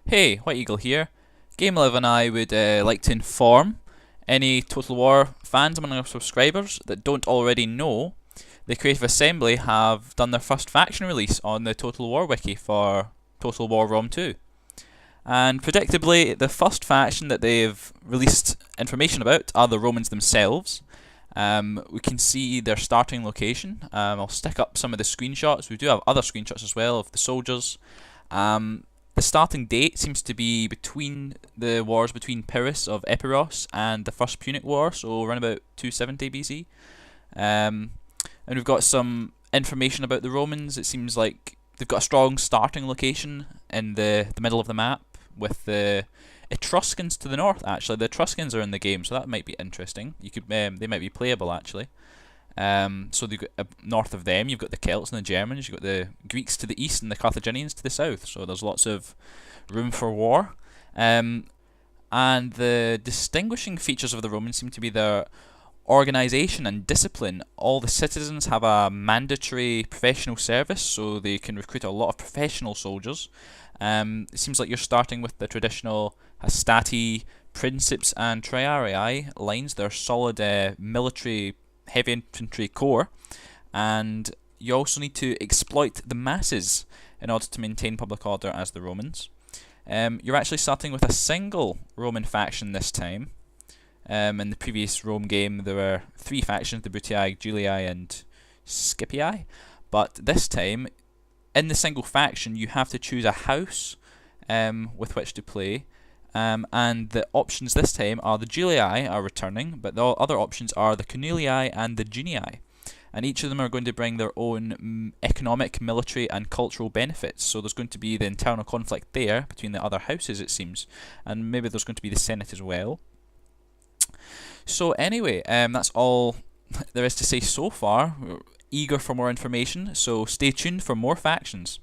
Hey, White Eagle here. Game 11 and I would like to inform any Total War fans among our subscribers that don't already know the Creative Assembly have done their first faction release on the Total War wiki for Total War Rome 2. And predictably, the first faction that they've released information about are the Romans themselves. We can see their starting location. I'll stick up some of the screenshots. We do have other screenshots as well of the soldiers. The starting date seems to be between the wars between Pyrrhus of Epirus and the First Punic War, so around about 270 BC. And we've got some information about the Romans. It seems like they've got a strong starting location in the middle of the map, with the Etruscans to the north. Actually, the Etruscans are in the game, so that might be interesting. They might be playable actually. So they've got, north of them, you've got the Celts and the Germans, you've got the Greeks to the east and the Carthaginians to the south. So there's lots of room for war. And the distinguishing features of the Romans seem to be their organisation and discipline. All the citizens have a mandatory professional service, so they can recruit a lot of professional soldiers. It seems like you're starting with the traditional Hastati, Princeps and Triarii lines. They're solid military heavy infantry corps, and you also need to exploit the masses in order to maintain public order as the Romans. You're actually starting with a single Roman faction this time. In the previous Rome game there were three factions, the Brutii, Julii and Scipii, but this time in the single faction you have to choose a house with which to play. And the options this time are the Julii are returning, but the other options are the Cornelii and the Genii. And each of them are going to bring their own economic, military and cultural benefits. So there's going to be the internal conflict there between the other houses, it seems. And maybe there's going to be the Senate as well. So anyway, that's all there is to say so far. We're eager for more information, so stay tuned for more factions.